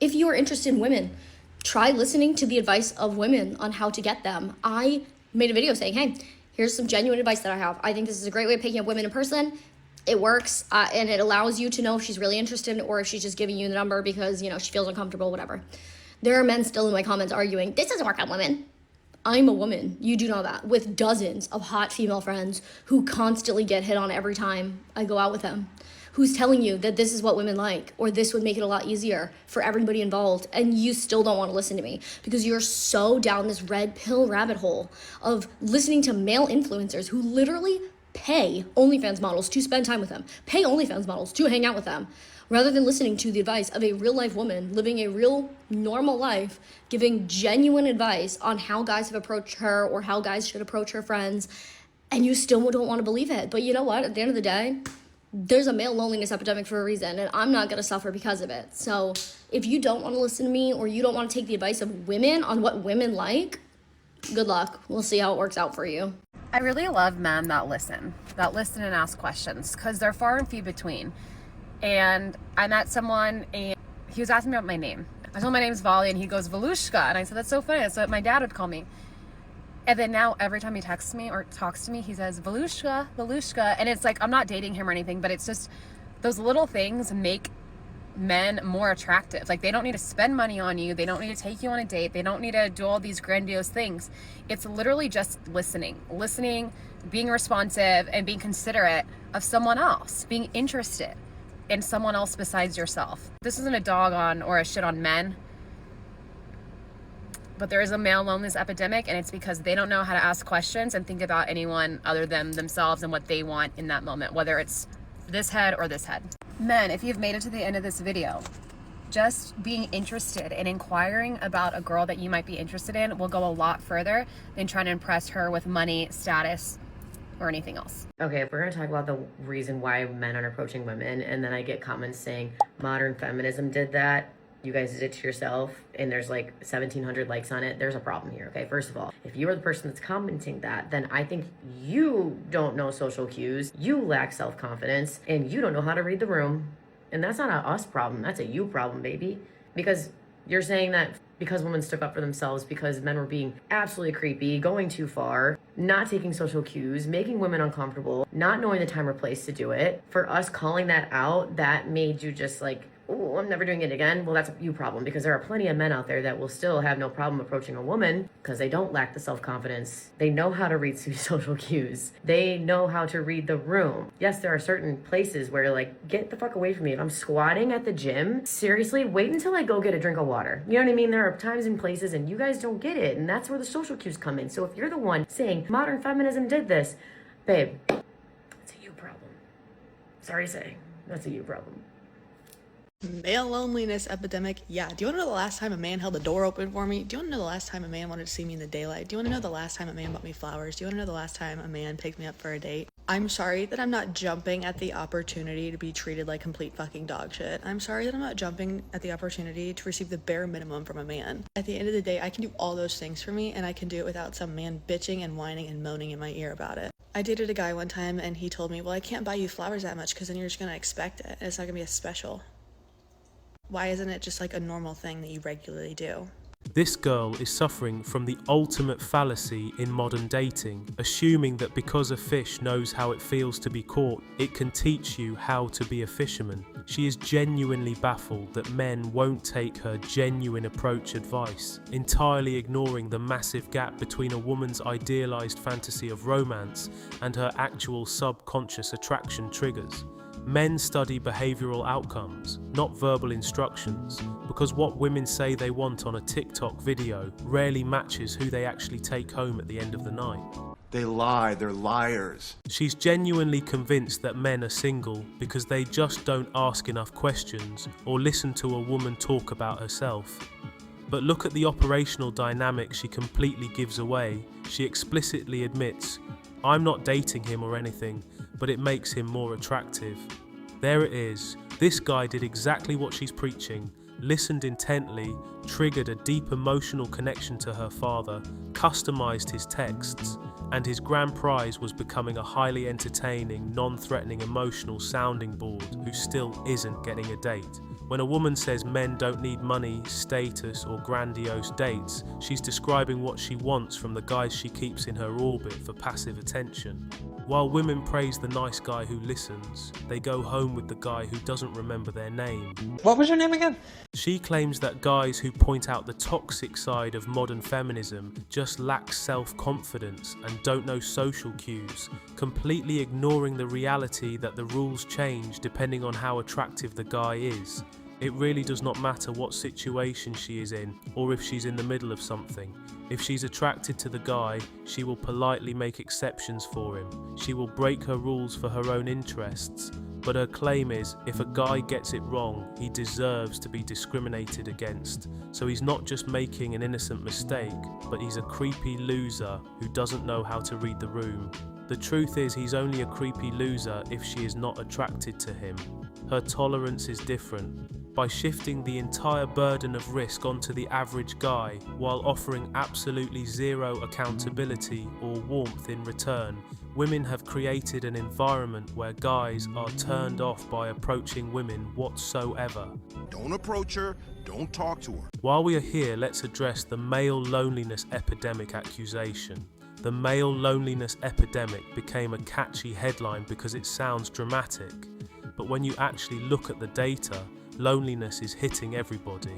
If you are interested in women, try listening to the advice of women on how to get them. I made a video saying, hey, here's some genuine advice that I have. I think this is a great way of picking up women in person. It works, and it allows you to know if she's really interested or if she's just giving you the number because, you know, she feels uncomfortable, whatever. There are men still in my comments arguing, this doesn't work on women. I'm a woman, you do know that, with dozens of hot female friends who constantly get hit on every time I go out with them. Who's telling you that this is what women like, or this would make it a lot easier for everybody involved, and you still don't want to listen to me because you're so down this red pill rabbit hole of listening to male influencers who literally pay OnlyFans models to spend time with them, pay OnlyFans models to hang out with them, rather than listening to the advice of a real life woman living a real normal life, giving genuine advice on how guys have approached her or how guys should approach her friends, and you still don't want to believe it. But you know what? At the end of the day, there's a male loneliness epidemic for a reason, and I'm not going to suffer because of it. So if you don't want to listen to me or you don't want to take the advice of women on what women like, good luck. We'll see how it works out for you. I really love men that listen and ask questions, because they're far and few between. And I met someone and he was asking me about my name. I told him my name's Vali and he goes, Volushka. And I said, that's so funny. That's what my dad would call me. And then now every time he texts me or talks to me, he says, Volushka, Volushka. And it's like, I'm not dating him or anything, but it's just those little things make men more attractive. Like, they don't need to spend money on you. They don't need to take you on a date. They don't need to do all these grandiose things. It's literally just listening, being responsive and being considerate of someone else, being interested in someone else besides yourself. This isn't a dog on or a shit on men, but there is a male loneliness epidemic, and it's because they don't know how to ask questions and think about anyone other than themselves and what they want in that moment, whether it's this head or this head. Men, if you've made it to the end of this video, just being interested and inquiring about a girl that you might be interested in will go a lot further than trying to impress her with money, status, or anything else. Okay, if we're gonna talk about the reason why men aren't approaching women, and then I get comments saying modern feminism did that, you guys did it to yourself, and there's like 1,700 likes on it, there's a problem here, okay? First of all, if you are the person that's commenting that, then I think you don't know social cues, you lack self-confidence, and you don't know how to read the room. And that's not a us problem, that's a you problem, baby. Because you're saying that because women stuck up for themselves, because men were being absolutely creepy, going too far, not taking social cues, making women uncomfortable, not knowing the time or place to do it. For us calling that out, that made you just like, oh, I'm never doing it again. Well, that's a you problem, because there are plenty of men out there that will still have no problem approaching a woman because they don't lack the self-confidence. They know how to read social cues. They know how to read the room. Yes, there are certain places where like, get the fuck away from me. If I'm squatting at the gym, seriously, wait until I go get a drink of water. You know what I mean? There are times and places and you guys don't get it. And that's where the social cues come in. So if you're the one saying modern feminism did this, babe, it's a you problem. Sorry to say, that's a you problem. Male loneliness epidemic. Yeah. Do you want to know the last time a man held the door open for me? Do you want to know the last time a man wanted to see me in the daylight? Do you want to know the last time a man bought me flowers? Do you want to know the last time a man picked me up for a date? I'm sorry that I'm not jumping at the opportunity to be treated like complete fucking dog shit. I'm sorry that I'm not jumping at the opportunity to receive the bare minimum from a man. At the end of the day, I can do all those things for me, and I can do it without some man bitching and whining and moaning in my ear about it. I dated a guy one time and he told me, well, I can't buy you flowers that much because then you're just going to expect it and it's not going to be as special. Why isn't it just like a normal thing that you regularly do? This girl is suffering from the ultimate fallacy in modern dating, assuming that because a fish knows how it feels to be caught, it can teach you how to be a fisherman. She is genuinely baffled that men won't take her genuine approach advice, entirely ignoring the massive gap between a woman's idealized fantasy of romance and her actual subconscious attraction triggers. Men study behavioural outcomes, not verbal instructions, because what women say they want on a TikTok video rarely matches who they actually take home at the end of the night. They lie, they're liars. She's genuinely convinced that men are single because they just don't ask enough questions or listen to a woman talk about herself. But look at the operational dynamic she completely gives away. She explicitly admits, I'm not dating him or anything, but it makes him more attractive. There it is. This guy did exactly what she's preaching, listened intently, triggered a deep emotional connection to her father, customized his texts, and his grand prize was becoming a highly entertaining, non-threatening emotional sounding board who still isn't getting a date. When a woman says men don't need money, status, or grandiose dates, she's describing what she wants from the guys she keeps in her orbit for passive attention. While women praise the nice guy who listens, they go home with the guy who doesn't remember their name. What was your name again? She claims that guys who point out the toxic side of modern feminism just lack self-confidence and don't know social cues, completely ignoring the reality that the rules change depending on how attractive the guy is. It really does not matter what situation she is in or if she's in the middle of something. If she's attracted to the guy, she will politely make exceptions for him. She will break her rules for her own interests. But her claim is, if a guy gets it wrong, he deserves to be discriminated against. So he's not just making an innocent mistake, but he's a creepy loser who doesn't know how to read the room. The truth is, he's only a creepy loser if she is not attracted to him. Her tolerance is different. By shifting the entire burden of risk onto the average guy while offering absolutely zero accountability or warmth in return, women have created an environment where guys are turned off by approaching women whatsoever. Don't approach her, don't talk to her. While we are here, let's address the male loneliness epidemic accusation. The male loneliness epidemic became a catchy headline because it sounds dramatic, but when you actually look at the data, loneliness is hitting everybody.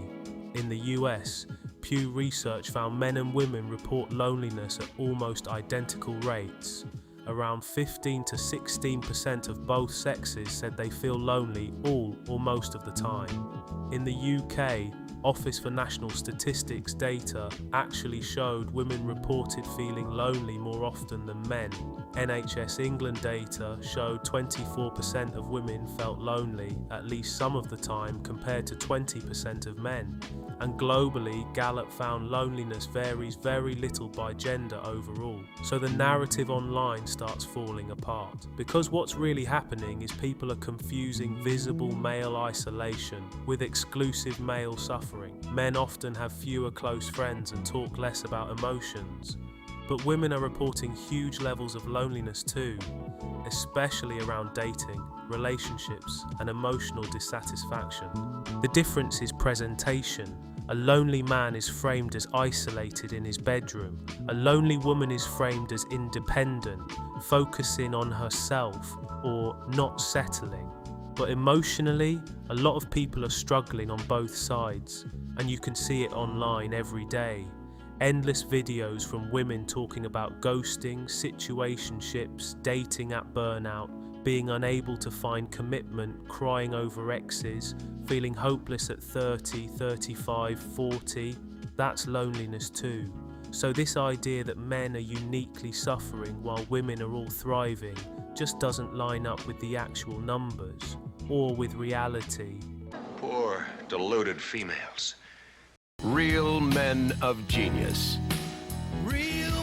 In the US, Pew Research found men and women report loneliness at almost identical rates. Around 15 to 16% of both sexes said they feel lonely all or most of the time. In the UK, Office for National Statistics data actually showed women reported feeling lonely more often than men. NHS England data showed 24% of women felt lonely at least some of the time compared to 20% of men. And globally, Gallup found loneliness varies very little by gender overall. So the narrative online starts falling apart. Because what's really happening is people are confusing visible male isolation with exclusive male suffering. Men often have fewer close friends and talk less about emotions. But women are reporting huge levels of loneliness too, especially around dating, relationships, and emotional dissatisfaction. The difference is presentation. A lonely man is framed as isolated in his bedroom. A lonely woman is framed as independent, focusing on herself, or not settling. But emotionally, a lot of people are struggling on both sides, and you can see it online every day. Endless videos from women talking about ghosting, situationships, dating at burnout, being unable to find commitment, crying over exes, feeling hopeless at 30, 35, 40. That's loneliness too. So this idea that men are uniquely suffering while women are all thriving just doesn't line up with the actual numbers or with reality. Poor, deluded females. Real men of genius. Real